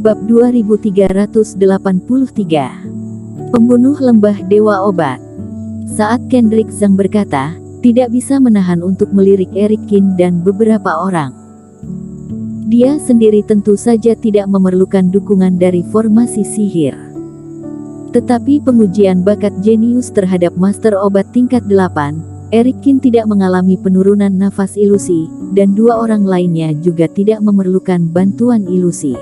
Bab 2383. Pembunuh Lembah Dewa Obat. Saat Kendrick Zhang berkata, tidak bisa menahan untuk melirik Eric Kin dan beberapa orang. Dia sendiri tentu saja tidak memerlukan dukungan dari formasi sihir. Tetapi pengujian bakat jenius terhadap Master Obat tingkat 8, Eric Kin tidak mengalami penurunan nafas ilusi, dan dua orang lainnya juga tidak memerlukan bantuan ilusi.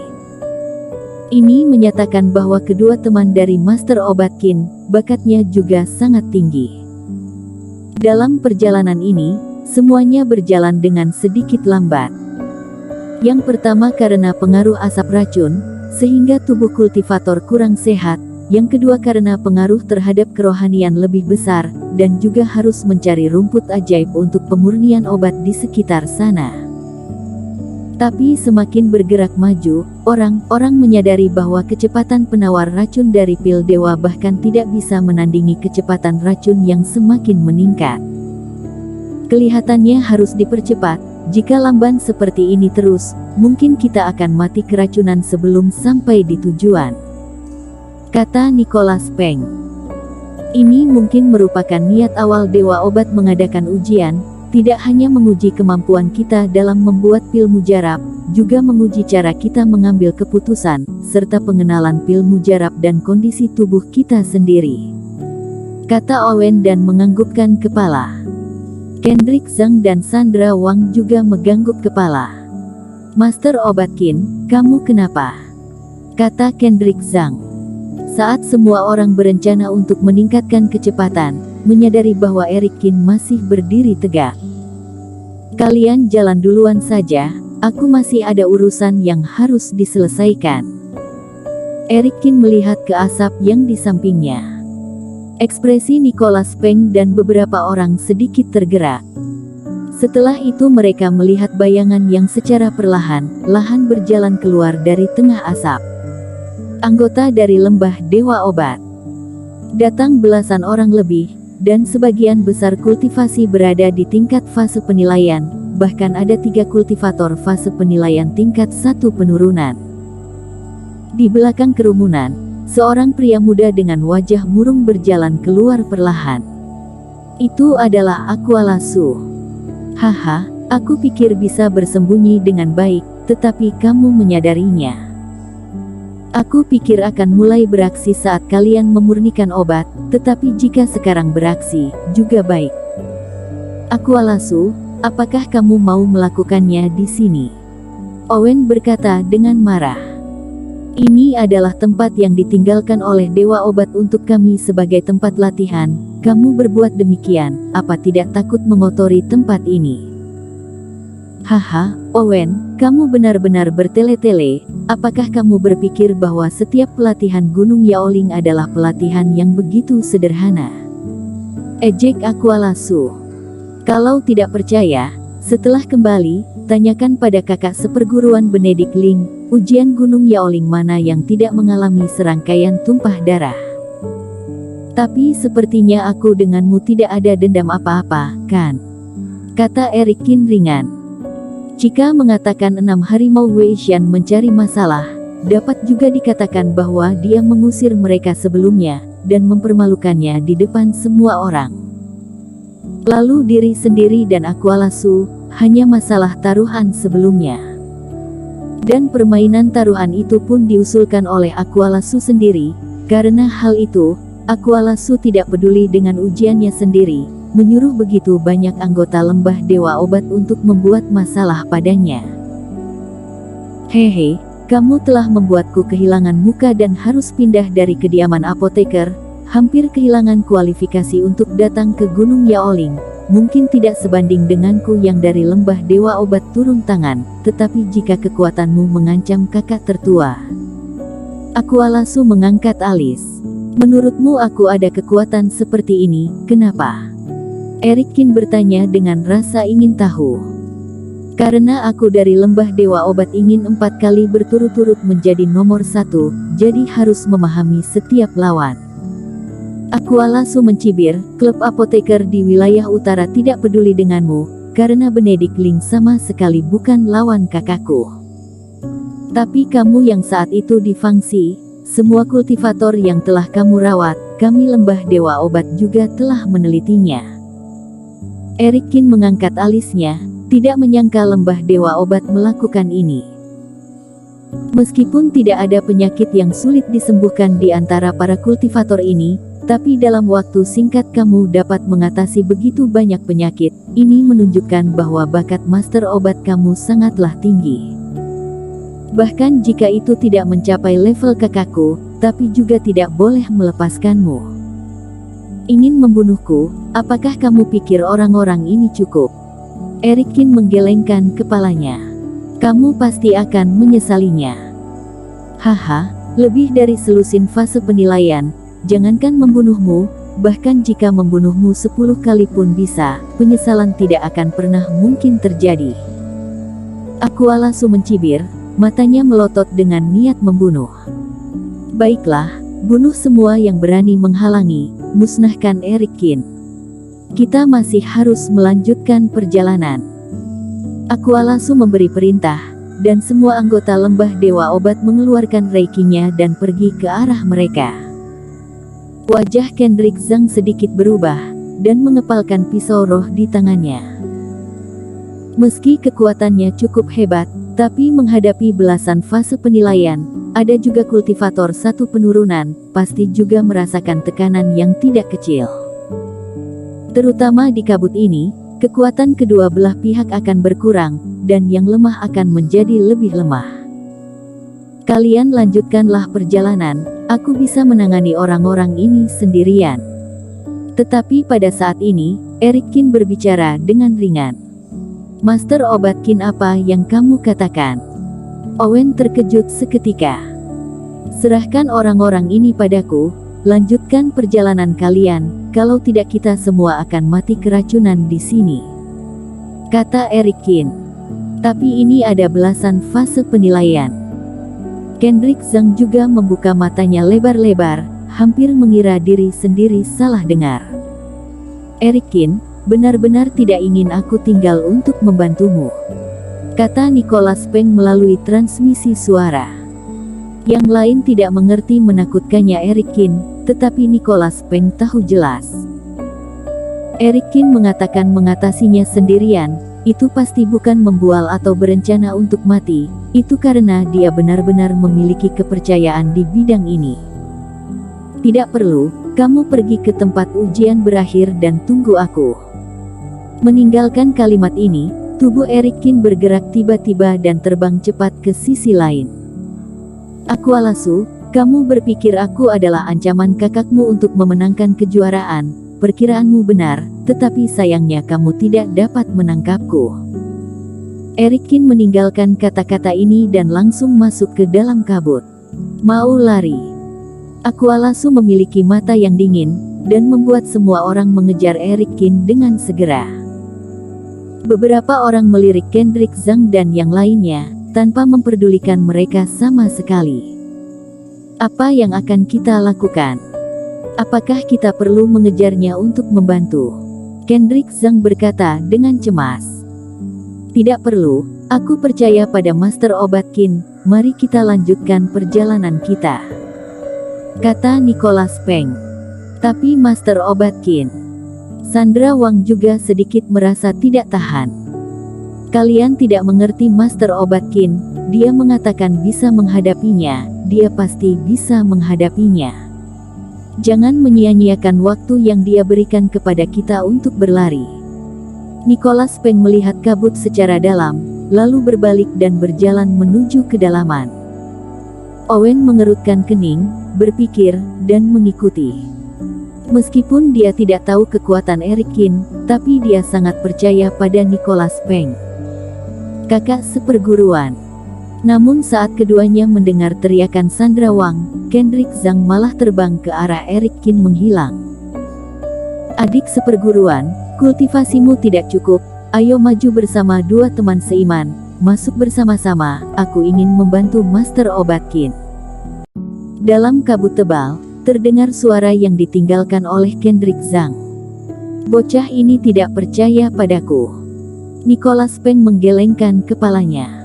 Ini menyatakan bahwa kedua teman dari Master Obat Kin, bakatnya juga sangat tinggi. Dalam perjalanan ini, semuanya berjalan dengan sedikit lambat. Yang pertama karena pengaruh asap racun, sehingga tubuh kultivator kurang sehat. Yang kedua karena pengaruh terhadap kerohanian lebih besar, dan juga harus mencari rumput ajaib untuk pemurnian obat di sekitar sana. Tapi semakin bergerak maju, orang-orang menyadari bahwa kecepatan penawar racun dari pil dewa bahkan tidak bisa menandingi kecepatan racun yang semakin meningkat. Kelihatannya harus dipercepat, jika lamban seperti ini terus, mungkin kita akan mati keracunan sebelum sampai di tujuan, kata Nicholas Peng. Ini mungkin merupakan niat awal Dewa Obat mengadakan ujian, tidak hanya menguji kemampuan kita dalam membuat pil mujarab, juga menguji cara kita mengambil keputusan, serta pengenalan pil mujarab dan kondisi tubuh kita sendiri, kata Owen dan menganggukkan kepala. Kendrick Zhang dan Sandra Wang juga mengangguk kepala. Master Obat Kin, kamu kenapa? Kata Kendrick Zhang. Saat semua orang berencana untuk meningkatkan kecepatan, menyadari bahwa Eric Kin masih berdiri tegak. Kalian jalan duluan saja, aku masih ada urusan yang harus diselesaikan. Eric Kin melihat ke asap yang di sampingnya. Ekspresi Nicholas Peng dan beberapa orang sedikit tergerak. Setelah itu mereka melihat bayangan yang secara perlahan-lahan berjalan keluar dari tengah asap. Anggota dari Lembah Dewa Obat. Datang belasan orang lebih, dan sebagian besar kultivasi berada di tingkat fase penilaian, bahkan ada 3 kultivator fase penilaian tingkat 1 penurunan. Di belakang kerumunan, seorang pria muda dengan wajah murung berjalan keluar perlahan. Itu adalah Aquala Su. Haha, aku pikir bisa bersembunyi dengan baik, tetapi kamu menyadarinya. Aku pikir akan mulai beraksi saat kalian memurnikan obat, tetapi jika sekarang beraksi, juga baik. Aquala Su, apakah kamu mau melakukannya di sini? Owen berkata dengan marah. Ini adalah tempat yang ditinggalkan oleh Dewa Obat untuk kami sebagai tempat latihan. Kamu berbuat demikian, apa tidak takut mengotori tempat ini? Haha, Owen, kamu benar-benar bertele-tele. Apakah kamu berpikir bahwa setiap pelatihan Gunung Yaoling adalah pelatihan yang begitu sederhana? Ejek Aquala Su. Kalau tidak percaya, setelah kembali, tanyakan pada kakak seperguruan Benedict Ling, ujian Gunung Yaoling mana yang tidak mengalami serangkaian tumpah darah. Tapi sepertinya aku denganmu tidak ada dendam apa-apa, kan? Kata Eric Kin ringan. Jika mengatakan 6 harimau Weishan mencari masalah, dapat juga dikatakan bahwa dia mengusir mereka sebelumnya, dan mempermalukannya di depan semua orang. Lalu diri sendiri dan Aquala Su, hanya masalah taruhan sebelumnya. Dan permainan taruhan itu pun diusulkan oleh Aquala Su sendiri, karena hal itu, Aquala Su tidak peduli dengan ujiannya sendiri, menyuruh begitu banyak anggota Lembah Dewa Obat untuk membuat masalah padanya. Hehe, kamu telah membuatku kehilangan muka dan harus pindah dari kediaman apoteker, hampir kehilangan kualifikasi untuk datang ke Gunung Yaoling. Mungkin tidak sebanding denganku yang dari Lembah Dewa Obat turun tangan, tetapi jika kekuatanmu mengancam kakak tertua. Aquala Su mengangkat alis. Menurutmu aku ada kekuatan seperti ini, kenapa? Eric Kin bertanya dengan rasa ingin tahu. Karena aku dari Lembah Dewa Obat ingin 4 kali berturut-turut menjadi nomor 1, jadi harus memahami setiap lawan. Aquala Su mencibir, klub apoteker di wilayah utara tidak peduli denganmu, karena Benedict Ling sama sekali bukan lawan kakakku. Tapi kamu yang saat itu di Fangxi, semua kultivator yang telah kamu rawat, kami lembah Dewa Obat juga telah menelitinya. Eric Qin mengangkat alisnya, tidak menyangka lembah Dewa Obat melakukan ini. Meskipun tidak ada penyakit yang sulit disembuhkan di antara para kultivator ini, tapi dalam waktu singkat kamu dapat mengatasi begitu banyak penyakit. Ini menunjukkan bahwa bakat master obat kamu sangatlah tinggi. Bahkan jika itu tidak mencapai level kakakku, tapi juga tidak boleh melepaskanmu. Ingin membunuhku, apakah kamu pikir orang-orang ini cukup? Eric Qin menggelengkan kepalanya. Kamu pasti akan menyesalinya. Haha, lebih dari selusin fase penilaian. Jangankan membunuhmu, bahkan jika membunuhmu 10 kali pun bisa, penyesalan tidak akan pernah mungkin terjadi. Aqua Lasso mencibir, matanya melotot dengan niat membunuh. Baiklah, bunuh semua yang berani menghalangi, musnahkan Eric Qin. Kita masih harus melanjutkan perjalanan. Aqua Lasso memberi perintah, dan semua anggota lembah Dewa Obat mengeluarkan reikinya dan pergi ke arah mereka. Wajah Kendrick Zhang sedikit berubah, dan mengepalkan pisau roh di tangannya. Meski kekuatannya cukup hebat, tapi menghadapi belasan fase penilaian, ada juga kultivator satu penurunan, pasti juga merasakan tekanan yang tidak kecil. Terutama di kabut ini, kekuatan kedua belah pihak akan berkurang, dan yang lemah akan menjadi lebih lemah. Kalian lanjutkanlah perjalanan, aku bisa menangani orang-orang ini sendirian. Tetapi pada saat ini, Eric Qin berbicara dengan ringan. Master Obat Qin, apa yang kamu katakan? Owen terkejut seketika. Serahkan orang-orang ini padaku, lanjutkan perjalanan kalian, kalau tidak kita semua akan mati keracunan di sini. Kata Eric Qin. Tapi ini ada belasan fase penilaian. Kendrick Zhang juga membuka matanya lebar-lebar, hampir mengira diri sendiri salah dengar. Eric Qin, benar-benar tidak ingin aku tinggal untuk membantumu, kata Nicholas Peng melalui transmisi suara. Yang lain tidak mengerti menakutkannya Eric Qin, tetapi Nicholas Peng tahu jelas. Eric Qin mengatakan mengatasinya sendirian, itu pasti bukan membual atau berencana untuk mati, itu karena dia benar-benar memiliki kepercayaan di bidang ini. Tidak perlu, kamu pergi ke tempat ujian berakhir dan tunggu aku. Meninggalkan kalimat ini, tubuh Eric Qin bergerak tiba-tiba dan terbang cepat ke sisi lain. Aqua Lasso, kamu berpikir aku adalah ancaman kakakmu untuk memenangkan kejuaraan, perkiraanmu benar, tetapi sayangnya kamu tidak dapat menangkapku. Eric Qin meninggalkan kata-kata ini dan langsung masuk ke dalam kabut. Mau lari. Aqua Lasso memiliki mata yang dingin, dan membuat semua orang mengejar Eric Qin dengan segera. Beberapa orang melirik Kendrick Zhang dan yang lainnya, tanpa memperdulikan mereka sama sekali. Apa yang akan kita lakukan? Apakah kita perlu mengejarnya untuk membantu? Kendrick Zhang berkata dengan cemas. Tidak perlu, aku percaya pada Master Obat Qin, mari kita lanjutkan perjalanan kita, kata Nicholas Peng. Tapi Master Obat Qin, Sandra Wang juga sedikit merasa tidak tahan. Kalian tidak mengerti Master Obat Qin, dia mengatakan bisa menghadapinya, dia pasti bisa menghadapinya. Jangan menyia-nyiakan waktu yang dia berikan kepada kita untuk berlari. Nicholas Peng melihat kabut secara dalam, lalu berbalik dan berjalan menuju kedalaman. Owen mengerutkan kening, berpikir, dan mengikuti. Meskipun dia tidak tahu kekuatan Eric Qin, tapi dia sangat percaya pada Nicholas Peng, kakak seperguruan. Namun saat keduanya mendengar teriakan Sandra Wang, Kendrick Zhang malah terbang ke arah Eric Qin menghilang. Adik seperguruan, kultivasimu tidak cukup, ayo maju bersama dua teman seiman, masuk bersama-sama, aku ingin membantu Master Obat Qin. Dalam kabut tebal, terdengar suara yang ditinggalkan oleh Kendrick Zhang. Bocah ini tidak percaya padaku. Nicholas Peng menggelengkan kepalanya.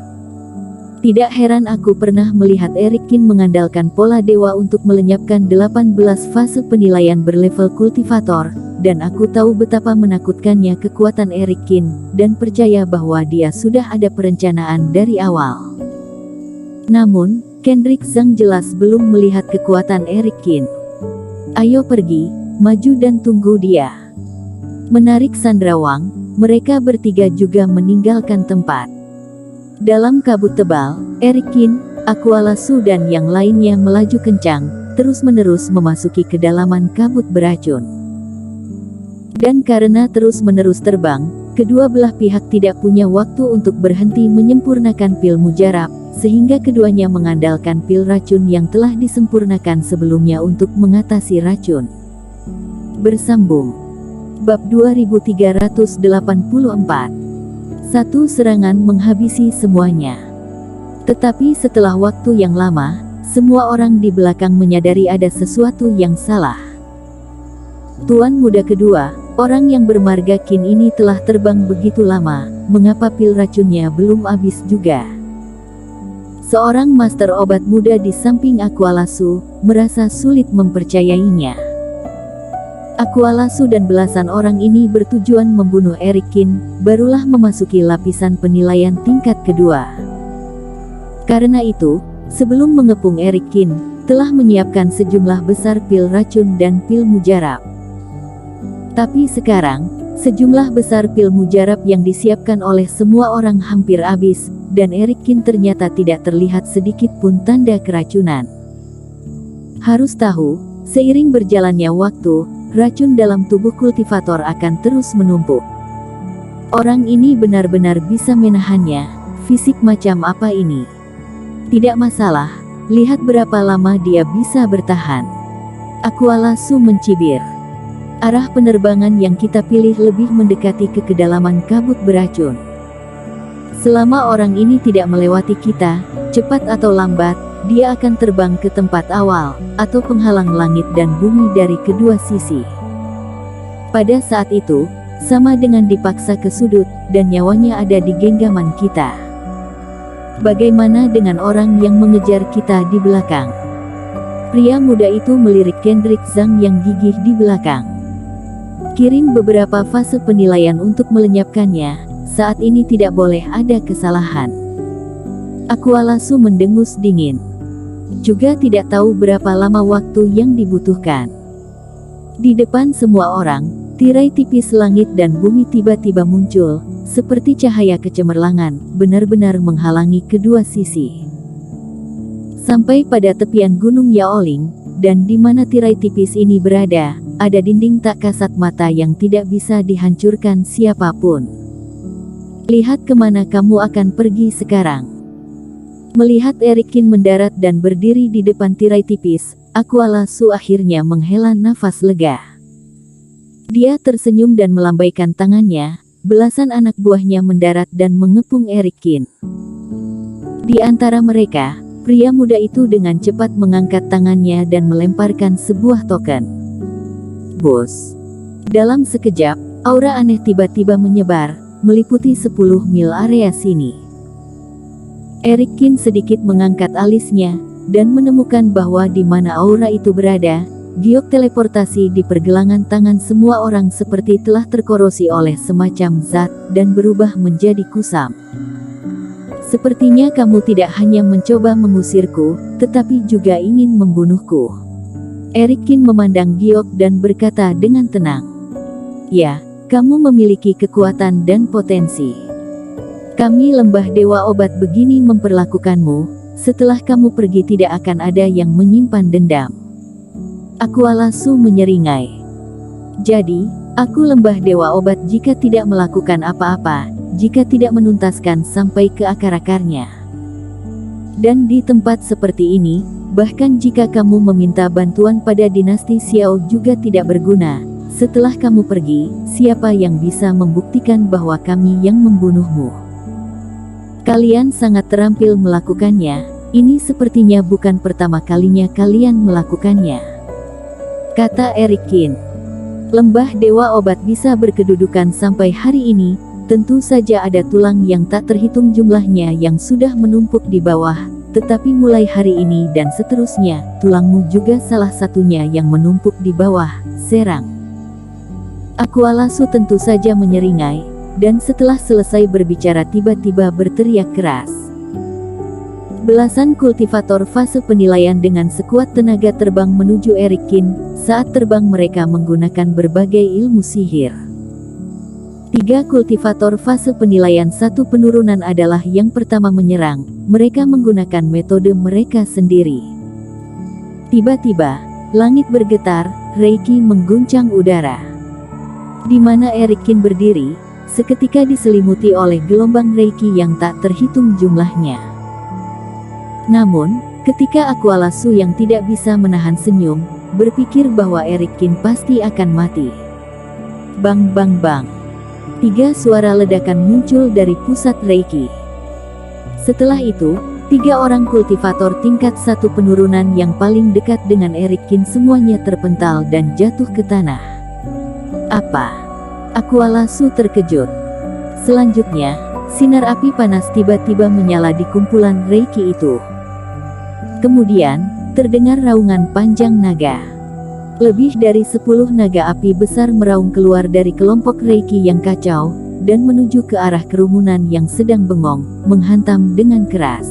Tidak heran aku pernah melihat Eric Kin mengandalkan pola dewa untuk melenyapkan 18 fase penilaian berlevel kultivator, dan aku tahu betapa menakutkannya kekuatan Eric Kin, dan percaya bahwa dia sudah ada perencanaan dari awal. Namun, Kendrick Zhang jelas belum melihat kekuatan Eric Kin. Ayo pergi, maju dan tunggu dia. Menarik sandrawang, mereka bertiga juga meninggalkan tempat. Dalam kabut tebal, Eric Kin, Aqua Lasso dan yang lainnya melaju kencang, terus-menerus memasuki kedalaman kabut beracun. Dan karena terus-menerus terbang, kedua belah pihak tidak punya waktu untuk berhenti menyempurnakan pil mujarab, sehingga keduanya mengandalkan pil racun yang telah disempurnakan sebelumnya untuk mengatasi racun. Bersambung. Bab 2384. Satu serangan menghabisi semuanya. Tetapi setelah waktu yang lama, semua orang di belakang menyadari ada sesuatu yang salah. Tuan muda kedua, orang yang bermarga Kin ini telah terbang begitu lama, mengapa pil racunnya belum habis juga? Seorang master obat muda di samping Aqua Lasso merasa sulit mempercayainya. Aqua Lasso dan belasan orang ini bertujuan membunuh Eric Kin, barulah memasuki lapisan penilaian tingkat kedua. Karena itu, sebelum mengepung Eric Kin, telah menyiapkan sejumlah besar pil racun dan pil mujarab. Tapi sekarang, sejumlah besar pil mujarab yang disiapkan oleh semua orang hampir habis, dan Eric Kin ternyata tidak terlihat sedikit pun tanda keracunan. Harus tahu, seiring berjalannya waktu, racun dalam tubuh kultivator akan terus menumpuk. Orang ini benar-benar bisa menahannya. Fisik macam apa ini? Tidak masalah, lihat berapa lama dia bisa bertahan. Aqua Lasso mencibir. Arah penerbangan yang kita pilih lebih mendekati ke kedalaman kabut beracun. Selama orang ini tidak melewati kita, cepat atau lambat, dia akan terbang ke tempat awal, atau penghalang langit dan bumi dari kedua sisi. Pada saat itu, sama dengan dipaksa ke sudut, dan nyawanya ada di genggaman kita. Bagaimana dengan orang yang mengejar kita di belakang? Pria muda itu melirik Kendrick Zhang yang gigih di belakang. Kirim beberapa fase penilaian untuk melenyapkannya, saat ini tidak boleh ada kesalahan. Aqua Lasso mendengus dingin. Juga tidak tahu berapa lama waktu yang dibutuhkan. Di depan semua orang, tirai tipis langit dan bumi tiba-tiba muncul, seperti cahaya kecemerlangan, benar-benar menghalangi kedua sisi. Sampai pada tepian Gunung Yaoling, dan di mana tirai tipis ini berada, ada dinding tak kasat mata yang tidak bisa dihancurkan siapapun. Lihat kemana kamu akan pergi sekarang. Melihat Eric Kin mendarat dan berdiri di depan tirai tipis, Aqua Lasso akhirnya menghela nafas lega. Dia tersenyum dan melambaikan tangannya, belasan anak buahnya mendarat dan mengepung Eric Kin. Di antara mereka, pria muda itu dengan cepat mengangkat tangannya dan melemparkan sebuah token. Bos. Dalam sekejap, aura aneh tiba-tiba menyebar, meliputi 10 mil area sini. Eric Kin sedikit mengangkat alisnya, dan menemukan bahwa di mana aura itu berada, giok teleportasi di pergelangan tangan semua orang seperti telah terkorosi oleh semacam zat, dan berubah menjadi kusam. Sepertinya kamu tidak hanya mencoba mengusirku, tetapi juga ingin membunuhku. Eric Kin memandang giok dan berkata dengan tenang. Ya, kamu memiliki kekuatan dan potensi. Kami lembah dewa obat begini memperlakukanmu, setelah kamu pergi tidak akan ada yang menyimpan dendam. Aqua Lasso menyeringai. Jadi, aku lembah dewa obat jika tidak melakukan apa-apa, jika tidak menuntaskan sampai ke akar-akarnya. Dan di tempat seperti ini, bahkan jika kamu meminta bantuan pada dinasti Xiao juga tidak berguna. Setelah kamu pergi, siapa yang bisa membuktikan bahwa kami yang membunuhmu? Kalian sangat terampil melakukannya, ini sepertinya bukan pertama kalinya kalian melakukannya. Kata Eric Kin. Lembah Dewa Obat bisa berkedudukan sampai hari ini, tentu saja ada tulang yang tak terhitung jumlahnya yang sudah menumpuk di bawah, tetapi mulai hari ini dan seterusnya, tulangmu juga salah satunya yang menumpuk di bawah, serang. Aqualasu tentu saja menyeringai, dan setelah selesai berbicara tiba-tiba berteriak keras. Belasan kultivator fase penilaian dengan sekuat tenaga terbang menuju Erikin. Saat terbang mereka menggunakan berbagai ilmu sihir. 3 kultivator fase penilaian 1 penurunan adalah yang pertama menyerang. Mereka menggunakan metode mereka sendiri. Tiba-tiba, langit bergetar, Reiki mengguncang udara. Di mana Erikin berdiri, seketika diselimuti oleh gelombang Reiki yang tak terhitung jumlahnya. Namun, ketika Aqualasu yang tidak bisa menahan senyum, berpikir bahwa Erikin pasti akan mati. Bang bang bang. 3 suara ledakan muncul dari pusat Reiki. Setelah itu, 3 orang kultivator tingkat 1 penurunan yang paling dekat dengan Erikin semuanya terpental dan jatuh ke tanah. Apa? Aqualasu terkejut. Selanjutnya, sinar api panas tiba-tiba menyala di kumpulan Reiki itu. Kemudian, terdengar raungan panjang naga. Lebih dari 10 naga api besar meraung keluar dari kelompok Reiki yang kacau, dan menuju ke arah kerumunan yang sedang bengong, menghantam dengan keras.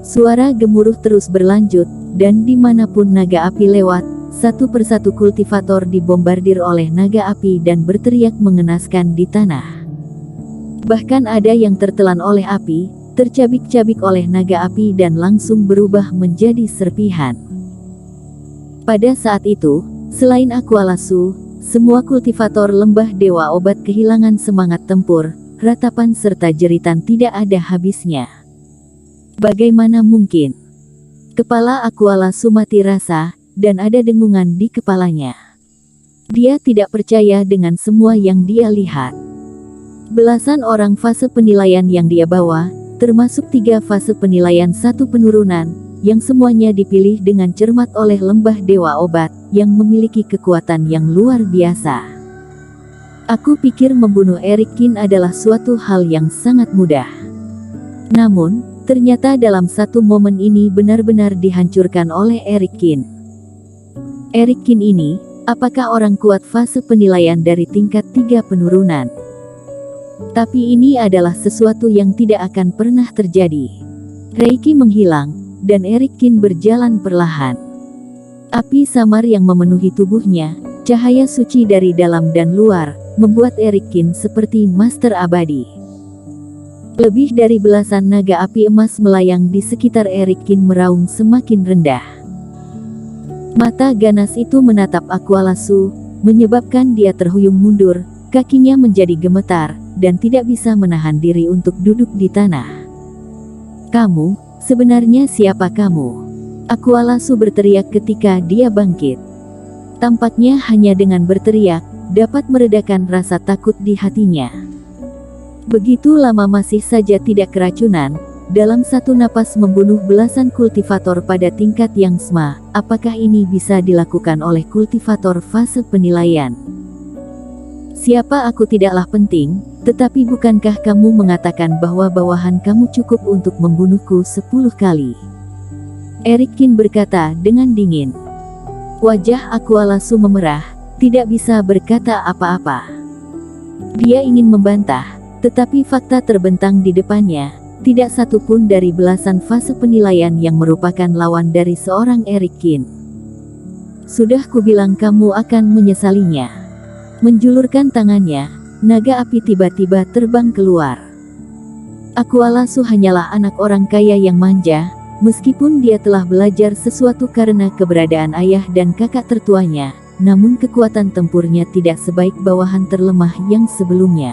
Suara gemuruh terus berlanjut, dan dimanapun naga api lewat, satu persatu kultivator dibombardir oleh naga api dan berteriak mengenaskan di tanah. Bahkan ada yang tertelan oleh api, tercabik-cabik oleh naga api dan langsung berubah menjadi serpihan. Pada saat itu, selain Aqualasu, semua kultivator lembah Dewa Obat kehilangan semangat tempur, ratapan serta jeritan tidak ada habisnya. Bagaimana mungkin? Kepala Aqualasu mati rasa, dan ada dengungan di kepalanya. Dia tidak percaya dengan semua yang dia lihat. Belasan orang fase penilaian yang dia bawa, termasuk 3 fase penilaian 1 penurunan, yang semuanya dipilih dengan cermat oleh lembah Dewa Obat, yang memiliki kekuatan yang luar biasa. Aku pikir membunuh Erikin adalah suatu hal yang sangat mudah. Namun, ternyata dalam satu momen ini benar-benar dihancurkan oleh Erikin. Erikin ini, apakah orang kuat fase penilaian dari tingkat 3 penurunan? Tapi ini adalah sesuatu yang tidak akan pernah terjadi. Reiki menghilang, dan Erikin berjalan perlahan. Api samar yang memenuhi tubuhnya, cahaya suci dari dalam dan luar, membuat Erikin seperti master abadi. Lebih dari belasan naga api emas melayang di sekitar Erikin meraung semakin rendah. Mata ganas itu menatap Aqualasu, menyebabkan dia terhuyung mundur, kakinya menjadi gemetar, dan tidak bisa menahan diri untuk duduk di tanah. Kamu, sebenarnya siapa kamu? Aqualasu berteriak ketika dia bangkit. Tampaknya hanya dengan berteriak, dapat meredakan rasa takut di hatinya. Begitu lama masih saja tidak keracunan, dalam satu napas membunuh belasan kultivator pada tingkat yang sama. Apakah ini bisa dilakukan oleh kultivator fase penilaian? Siapa aku tidaklah penting, tetapi bukankah kamu mengatakan bahwa bawahan kamu cukup untuk membunuhku 10 kali? Erikin berkata dengan dingin. Wajah Aqualasu memerah, tidak bisa berkata apa-apa. Dia ingin membantah, tetapi fakta terbentang di depannya, tidak satu pun dari belasan fase penilaian yang merupakan lawan dari seorang Erikin. Sudah kubilang kamu akan menyesalinya. Menjulurkan tangannya, naga api tiba-tiba terbang keluar. Aqualasu hanyalah anak orang kaya yang manja, meskipun dia telah belajar sesuatu karena keberadaan ayah dan kakak tertuanya, namun kekuatan tempurnya tidak sebaik bawahan terlemah yang sebelumnya.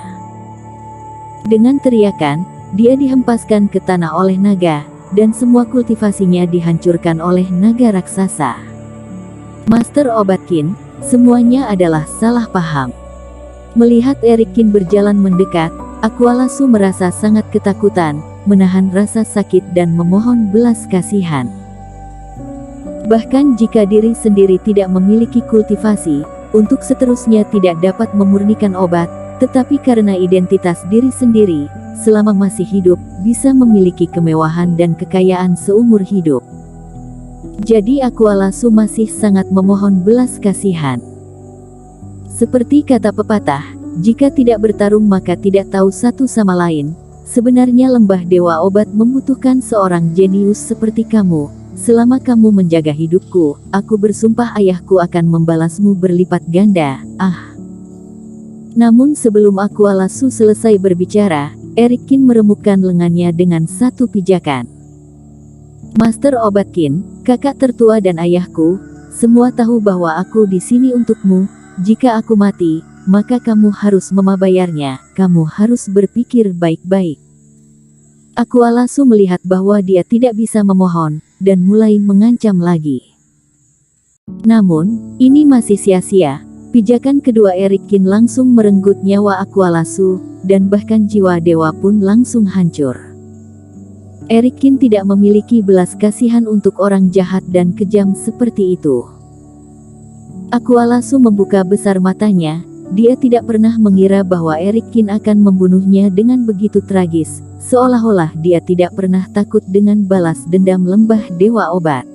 Dengan teriakan, dia dihempaskan ke tanah oleh naga, dan semua kultivasinya dihancurkan oleh naga raksasa. Master Obatkin, semuanya adalah salah paham. Melihat Erikin berjalan mendekat, Aqualasu merasa sangat ketakutan, menahan rasa sakit dan memohon belas kasihan. Bahkan jika diri sendiri tidak memiliki kultivasi, untuk seterusnya tidak dapat memurnikan obat, tetapi karena identitas diri sendiri, selama masih hidup, bisa memiliki kemewahan dan kekayaan seumur hidup. Jadi Aqualasu masih sangat memohon belas kasihan. Seperti kata pepatah, jika tidak bertarung maka tidak tahu satu sama lain. Sebenarnya lembah Dewa Obat membutuhkan seorang jenius seperti kamu. Selama kamu menjaga hidupku, aku bersumpah ayahku akan membalasmu berlipat ganda. Namun sebelum Aqualasu selesai berbicara, Eric Kin meremukkan lengannya dengan satu pijakan. Master Obat Kin, kakak tertua dan ayahku, semua tahu bahwa aku di sini untukmu. Jika aku mati, maka kamu harus membayarnya. Kamu harus berpikir baik-baik. Aqualasu melihat bahwa dia tidak bisa memohon, dan mulai mengancam lagi. Namun, ini masih sia-sia. Pijakan kedua Eric Kin langsung merenggut nyawa Aqualasu, dan bahkan jiwa dewa pun langsung hancur. Eric Kin tidak memiliki belas kasihan untuk orang jahat dan kejam seperti itu. Aqualasu membuka besar matanya. Dia tidak pernah mengira bahwa Eric Kin akan membunuhnya dengan begitu tragis, seolah-olah dia tidak pernah takut dengan balas dendam lembah Dewa Obat.